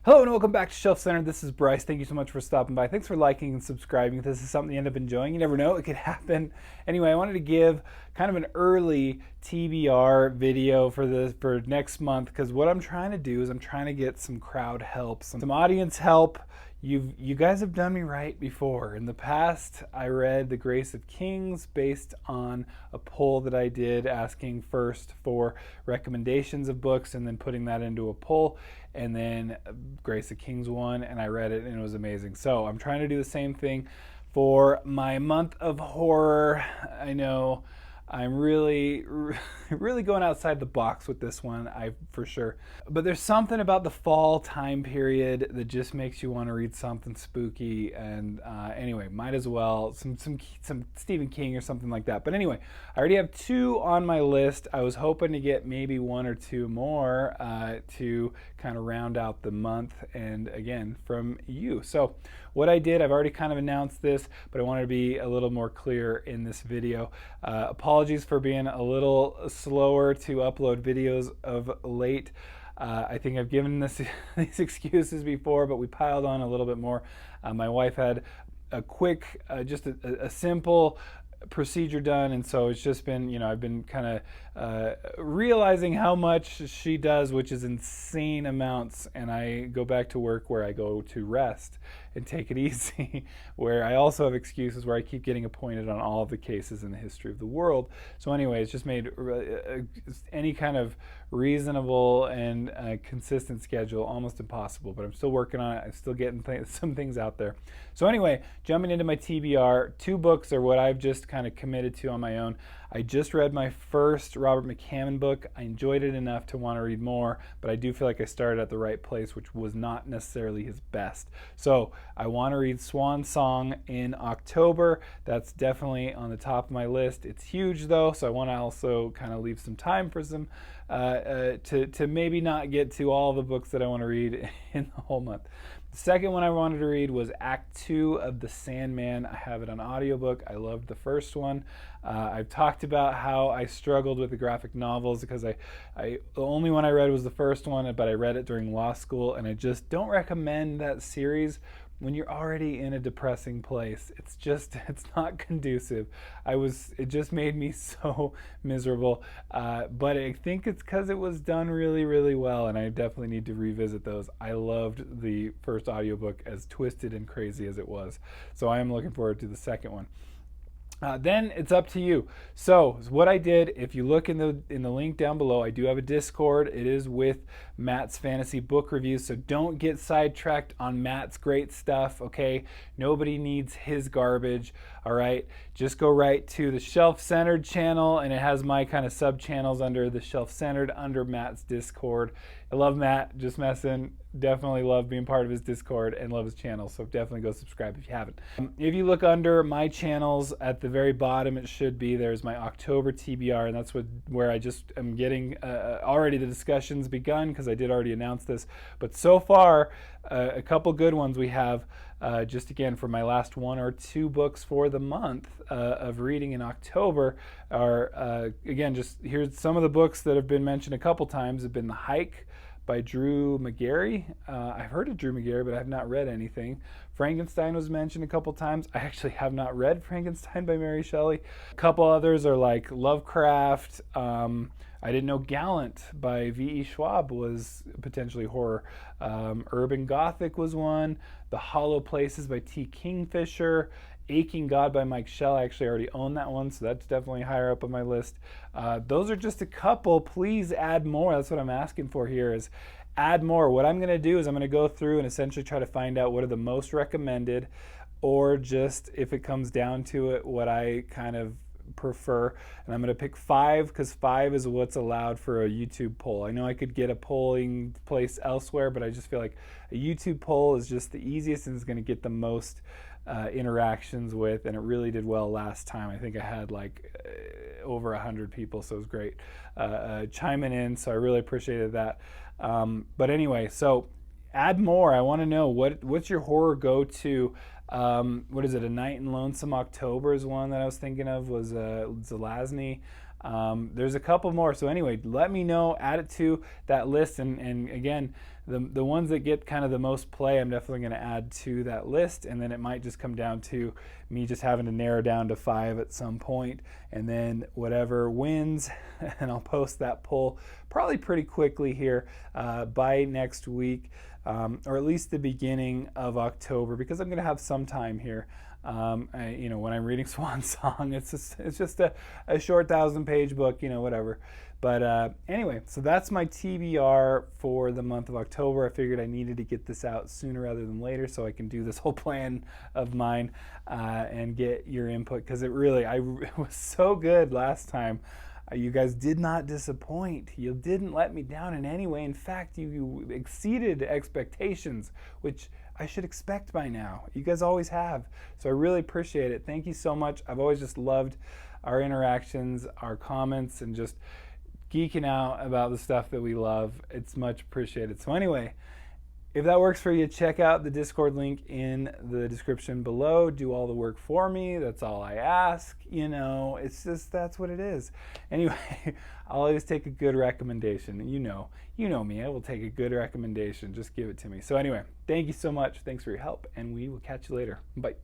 Hello and welcome back to Shelf Center. This is Bryce. Thank you so much for stopping by. Thanks for liking and subscribing. If this is something you end up enjoying, you never know, it could happen. Anyway, I wanted to give kind of an early TBR video for next month, because what I'm trying to do is I'm trying to get some crowd help, some audience help. You guys have done me right before. In the past, I read The Grace of Kings based on a poll that I did, asking first for recommendations of books and then putting that into a poll. And then Grace of Kings won, and I read it, and it was amazing. So I'm trying to do the same thing for my month of horror. I know I'm really going outside the box with this one, for sure. But there's something about the fall time period that just makes you want to read something spooky. And anyway, might as well some Stephen King or something like that. But anyway, I already have 2 on my list. I was hoping to get maybe 1 or 2 more to kind of round out the month, and again from you. So what I did, I've already kind of announced this, but I wanted to be a little more clear in this video. Apologies for being a little slower to upload videos of late. I think I've given these excuses before, but we piled on a little bit more. My wife had a quick, just a simple procedure done, and so it's just been, I've been kind of realizing how much she does, which is insane amounts, and I go back to work where I go to rest and take it easy, where I also have excuses where I keep getting appointed on all of the cases in the history of the world. So anyway, it's just made any kind of reasonable and consistent schedule almost impossible, but I'm still working on it. I'm still getting some things out there. So anyway, jumping into my TBR, 2 books are what I've just kind of committed to on my own. I just read my first Robert McCammon book. I enjoyed it enough to want to read more, but I do feel like I started at the right place, which was not necessarily his best. So I want to read Swans Song in October. That's definitely on the top of my list. It's huge though, so I want to also kind of leave some time for some to maybe not get to all the books that I want to read in the whole month. The second one I wanted to read was Act 2 of the Sandman. I have it on audiobook. I loved the first one. I've talked about how I struggled with the graphic novels because the only one I read was the first one, but I read it during law school, and I just don't recommend that series when you're already in a depressing place. It's not conducive. It just made me so miserable. But I think it's because it was done really, really well, and I definitely need to revisit those. I loved the first audiobook, as twisted and crazy as it was. So I am looking forward to the second one. Then it's up to you. So what I did, if you look in the link down below, I do have a Discord. It is with Matt's fantasy book reviews, so don't get sidetracked on Matt's great stuff, okay? Nobody needs his garbage, all right? Just go right to the Shelf Centered channel, and it has my kind of sub-channels under the Shelf Centered under Matt's Discord. I love Matt, just messing. Definitely love being part of his Discord and love his channel, so definitely go subscribe if you haven't. If you look under my channels at the very bottom, it should be, there's my October TBR, and that's where I just am getting already the discussions begun, because I did already announce this. But so far, a couple good ones we have. Just again, for my last 1 or 2 books for the month of reading in October are, again, just here's some of the books that have been mentioned a couple times. Have been The Hike by Drew Magary. I've heard of Drew Magary, but I have not read anything. Frankenstein was mentioned a couple times. I actually have not read Frankenstein by Mary Shelley. A couple others are like Lovecraft. I didn't know Gallant by V.E. Schwab was potentially horror. Urban Gothic was one. The Hollow Places by T. Kingfisher. Aching God by Mike Shell. I actually already own that one, so that's definitely higher up on my list. Those are just a couple. Please add more. That's what I'm asking for here, is add more. What I'm going to do is I'm going to go through and essentially try to find out what are the most recommended, or just, if it comes down to it, what I kind of prefer. And I'm going to pick 5, because 5 is what's allowed for a YouTube poll. I know I could get a polling place elsewhere, but I just feel like a YouTube poll is just the easiest and is going to get the most interactions with, and it really did well last time. I think I had like over 100 people, so it was great chiming in, so I really appreciated that. But anyway, so add more. I want to know what's your horror go-to. What is it? A Night in Lonesome October is one that I was thinking of, was Zelazny. There's a couple more. So anyway, let me know, add it to that list. And again, the ones that get kind of the most play, I'm definitely going to add to that list, and then it might just come down to me just having to narrow down to 5 at some point, and then whatever wins, and I'll post that poll probably pretty quickly here by next week, or at least the beginning of October, because I'm going to have some time here. When I'm reading Swans Song, it's just a short 1,000-page book, whatever. But anyway, so that's my TBR for the month of October. I figured I needed to get this out sooner rather than later so I can do this whole plan of mine and get your input, because it was so good last time. You guys did not disappoint. You didn't let me down in any way. In fact, you exceeded expectations, which I should expect by now. You guys always have. So I really appreciate it. Thank you so much. I've always just loved our interactions, our comments, and just geeking out about the stuff that we love. It's much appreciated. So anyway, if that works for you, check out the Discord link in the description below. Do all the work for me. That's all I ask. It's just, that's what it is. Anyway, I'll always take a good recommendation. You know me. I will take a good recommendation. Just give it to me. So anyway, thank you so much. Thanks for your help, and we will catch you later. Bye.